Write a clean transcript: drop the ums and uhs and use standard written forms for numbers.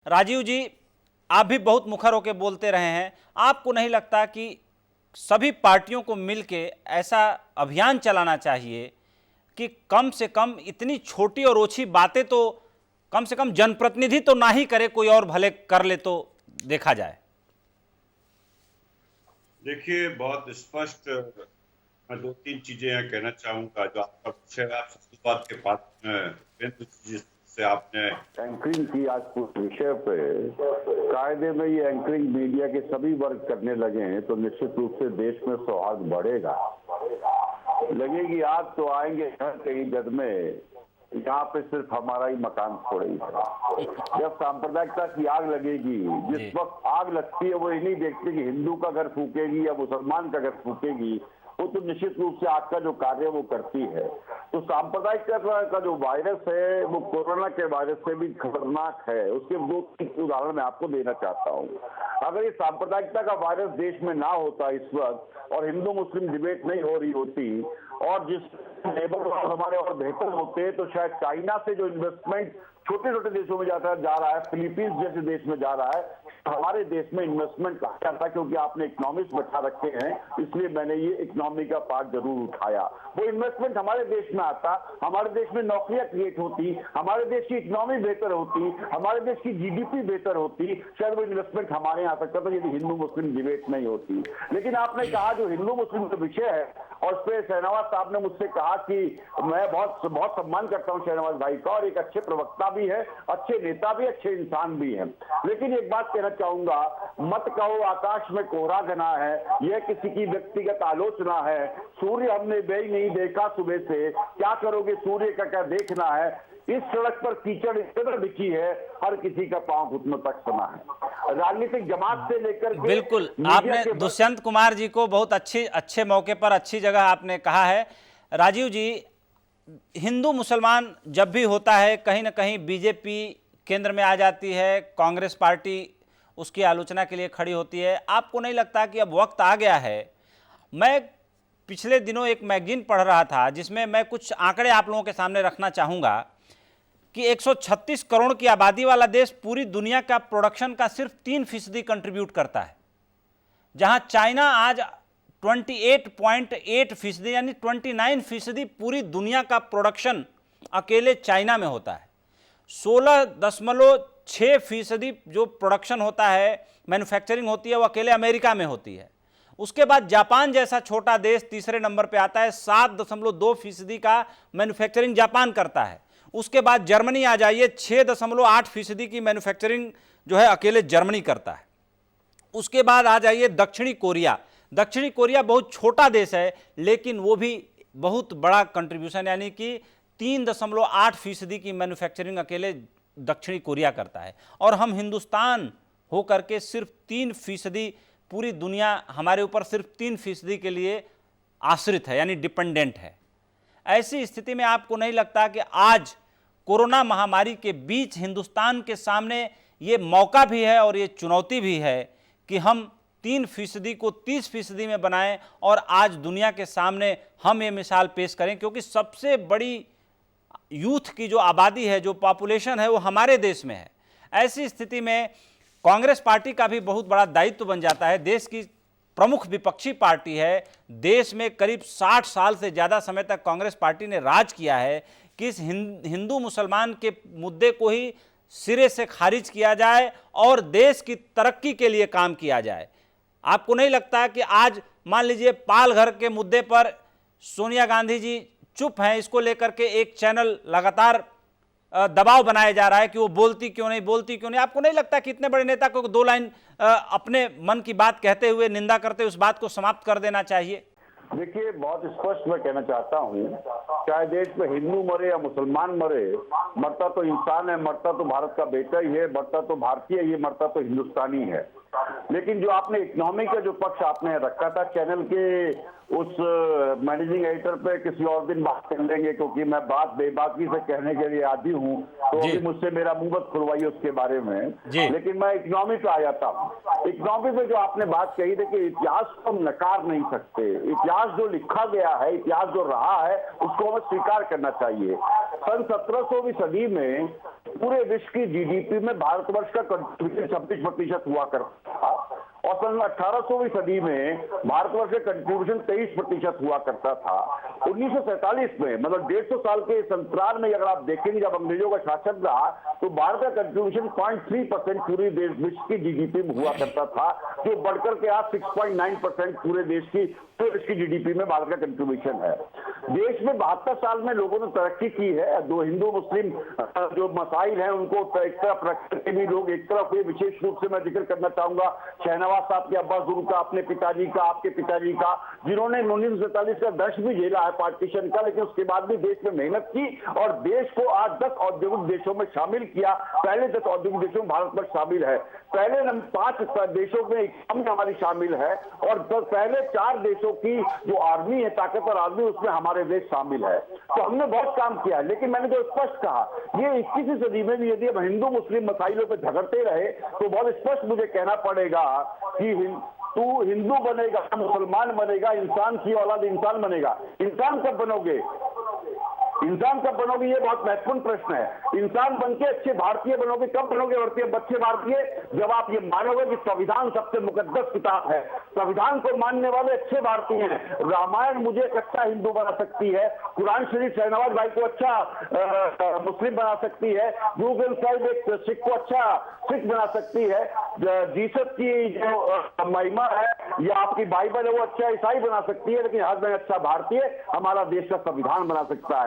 राजीव जी, आप भी बहुत मुखर होकर बोलते रहे हैं। आपको नहीं लगता कि सभी पार्टियों को मिलके ऐसा अभियान चलाना चाहिए कि कम से कम इतनी छोटी और ओछी बातें तो कम से कम जनप्रतिनिधि तो ना ही करे, कोई और भले कर ले तो देखा जाए। देखिए, बहुत स्पष्ट मैं दो तीन चीजें यहाँ कहना चाहूंगा। जो आपका विषय आप बात के बाद जिससे आपने एंकरिंग की आज उस विषय पे कायदे में ये एंकरिंग मीडिया के सभी वर्ग करने लगे हैं तो निश्चित रूप से देश में सौहार्द बढ़ेगा। लगेगी आग तो आएंगे कहीं जद में, यहाँ पे सिर्फ हमारा ही मकान थोड़ा ही है। जब सांप्रदायिकता की आग लगेगी, जिस वक्त आग लगती है वो ये नहीं देखते कि हिंदू का घर फूकेगी या मुसलमान का घर फूकेगी, वो तो निश्चित रूप से आग का जो कार्य वो करती है। तो सांप्रदायिकता का जो वायरस है वो कोरोना के वायरस से भी खतरनाक है। उसके दो तीन उदाहरण मैं आपको देना चाहता हूँ। अगर ये सांप्रदायिकता का वायरस देश में ना होता इस वक्त और हिंदू मुस्लिम डिबेट नहीं हो रही होती और जिस नेबर हमारे और बेहतर होते तो शायद चाइना से जो इन्वेस्टमेंट छोटे छोटे देशों में जा रहा है, फिलीपींस जैसे देश में जा रहा है, हमारे देश में इन्वेस्टमेंट आता था। क्योंकि आपने इकोनॉमिक्स बैठा रखे हैं इसलिए मैंने ये इकोनॉमी का पार्ट जरूर उठाया। वो इन्वेस्टमेंट हमारे देश में आता, हमारे देश में नौकरियां क्रिएट होती, हमारे देश की इकोनॉमी बेहतर होती, हमारे देश की जीडीपी बेहतर होती, शायद वो इन्वेस्टमेंट हमारे यहाँ आ सकता था यदि हिंदू मुस्लिम डिबेट नहीं होती। लेकिन आपने कहा जो हिंदू मुस्लिम का विषय है, और उस पर शहनवाज साहब ने मुझसे कहा कि मैं बहुत सम्मान करता हूं शहनवाज भाई का, और एक अच्छे प्रवक्ता भी है, अच्छे नेता भी, अच्छे इंसान भी हैं। लेकिन एक बात कहना चाहूंगा, मत कहो आकाश में कोहरा घना है, यह किसी की व्यक्तिगत आलोचना है। सूर्य हमने बेई नहीं देखा सुबह से, क्या करोगे सूर्य का क्या देखना है। इस सड़क पर कीचड़ इस तरह बिछी है, हर किसी का पांव घुटनों तक सना है। राजनीतिक जमात से लेकर के बिल्कुल, आपने दुष्यंत कुमार जी को बहुत अच्छे मौके पर अच्छी जगह आपने कहा है। राजीव जी, हिंदू मुसलमान जब भी होता है कहीं ना कहीं बीजेपी केंद्र में आ जाती है, कांग्रेस पार्टी उसकी आलोचना के लिए खड़ी होती है। आपको नहीं लगता कि अब वक्त आ गया है? मैं पिछले दिनों एक मैगजीन पढ़ रहा था जिसमें मैं कुछ आंकड़े आप लोगों के सामने रखना चाहूँगा कि 136 करोड़ की आबादी वाला देश पूरी दुनिया का प्रोडक्शन का सिर्फ 3% कंट्रीब्यूट करता है, जहां चाइना आज 28.8% यानी 29% पूरी दुनिया का प्रोडक्शन अकेले चाइना में होता है। 16.6% जो प्रोडक्शन होता है, मैन्युफैक्चरिंग होती है, वो अकेले अमेरिका में होती है। उसके बाद जापान जैसा छोटा देश तीसरे नंबर पे आता है, 7.2% का मैन्युफैक्चरिंग जापान करता है। उसके बाद जर्मनी आ जाइए, 6.8% की मैन्युफैक्चरिंग जो है अकेले जर्मनी करता है। उसके बाद आ जाइए दक्षिणी कोरिया। दक्षिणी कोरिया बहुत छोटा देश है लेकिन वो भी बहुत बड़ा कंट्रीब्यूशन, यानी कि 3.8% की मैन्युफैक्चरिंग अकेले दक्षिणी कोरिया करता है। और हम हिंदुस्तान होकर के सिर्फ 3%, पूरी दुनिया हमारे ऊपर सिर्फ 3% के लिए आश्रित है, यानी डिपेंडेंट है। ऐसी स्थिति में आपको नहीं लगता कि आज कोरोना महामारी के बीच हिंदुस्तान के सामने ये मौका भी है और ये चुनौती भी है कि हम 3% को 30% में बनाएं और आज दुनिया के सामने हम ये मिसाल पेश करें, क्योंकि सबसे बड़ी यूथ की जो आबादी है, जो पॉपुलेशन है, वो हमारे देश में है। ऐसी स्थिति में कांग्रेस पार्टी का भी बहुत बड़ा दायित्व बन जाता है। देश की प्रमुख विपक्षी पार्टी है, देश में करीब 60 साल से ज़्यादा समय तक कांग्रेस पार्टी ने राज किया है कि इस हिंदू मुसलमान के मुद्दे को ही सिरे से खारिज किया जाए और देश की तरक्की के लिए काम किया जाए। आपको नहीं लगता कि आज मान लीजिए पाल घर के मुद्दे पर सोनिया गांधी जी चुप हैं, इसको लेकर के एक चैनल लगातार दबाव बनाया जा रहा है कि वो बोलती क्यों नहीं। आपको नहीं लगता कि इतने बड़े नेता को 2 लाइन अपने मन की बात कहते हुए, निंदा करते उस बात को समाप्त कर देना चाहिए? देखिए, बहुत स्पष्ट मैं कहना चाहता हूँ, चाहे देश में हिंदू मरे या मुसलमान मरे, मरता तो इंसान है, मरता तो भारत का बेटा ही है, मरता तो भारतीय ही है, मरता तो हिंदुस्तानी है। लेकिन जो आपने इकोनॉमी का जो पक्ष आपने रखा था चैनल के उस मैनेजिंग एडिटर पे किसी और दिन बात कर लेंगे, क्योंकि मैं बात बेबाकी से कहने के लिए आदी हूँ, तो अभी मुझसे मेरा मुंह मत खुलवाइए उसके बारे में। लेकिन मैं इकोनॉमी पे आ जाता हूँ। इकोनॉमी पे जो आपने बात कही, देखिए इतिहास को हम नकार नहीं सकते। इतिहास जो लिखा गया है, इतिहास जो रहा है, उसको हमें स्वीकार करना चाहिए। सन 1700वीं सदी में पूरे विश्व की जीडीपी में भारतवर्ष का कंट्रीब्यूशन 26% हुआ करता था और सन 1800वीं सदी में भारतवर्ष का कंट्रीब्यूशन 23% हुआ करता था। 1947 में मतलब 150 साल के इस अंतराल में अगर आप देखेंगे जब अंग्रेजों का शासन रहा तो भारत का कंट्रीब्यूशन 0.3% पूरे देश विश्व की जीडीपी में हुआ करता था, जो बढ़कर के आज 6.9% पूरे विश्व की जीडीपी में भारत का कंट्रीब्यूशन है। देश में 72 साल में लोगों ने तरक्की की है। दो हिंदू मुस्लिम जो मसाइल हैं उनको एक तरफ रखते भी लोग, एक तरफ ये विशेष रूप से मैं जिक्र करना चाहूंगा शहनवाज साहब के अब्बास जुल्म का, अपने पिताजी का, आपके पिताजी का, जिन्होंने 1947 का दर्श भी झेला है पार्टीशन का, लेकिन उसके बाद भी देश में मेहनत की और देश को आज 10 औद्योगिक देशों में शामिल किया। पहले 10 औद्योगिक देशों में भारतवर्ष शामिल है, पहले 5 देशों में इकोनॉमी हमारी शामिल है और पहले 4 देशों की जो आर्मी है, ताकतवर आर्मी, उसमें हमारे देश शामिल है। तो हमने बहुत काम किया है, लेकिन मैंने जो स्पष्ट कहा ये 21वीं सदी में भी यदि हम हिंदू मुस्लिम मसाइलों पर झगड़ते रहे तो बहुत स्पष्ट मुझे कहना पड़ेगा कि तू हिंदू बनेगा, मुसलमान बनेगा, इंसान की औलाद इंसान बनेगा। इंसान कब बनोगे? इंसान कब बनोगे, ये बहुत महत्वपूर्ण प्रश्न है। इंसान बनके अच्छे भारतीय बनोगे, कब बनोगे अच्छे भारतीय? जब आप ये मानोगे कि संविधान सबसे मुकद्दस किताब है, संविधान को मानने वाले अच्छे भारतीय हैं। रामायण मुझे एक अच्छा हिंदू बना सकती है, कुरान शरीफ शहनवाज भाई को अच्छा मुस्लिम बना सकती है, गुरु ग्रंथ साहिब एक सिख को अच्छा सिख बना सकती है, जीसस की जो महिमा है या आपकी बाइबल है वो अच्छा ईसाई बना सकती है, लेकिन आज मैं अच्छा भारतीय हमारा देश का संविधान बना सकता है।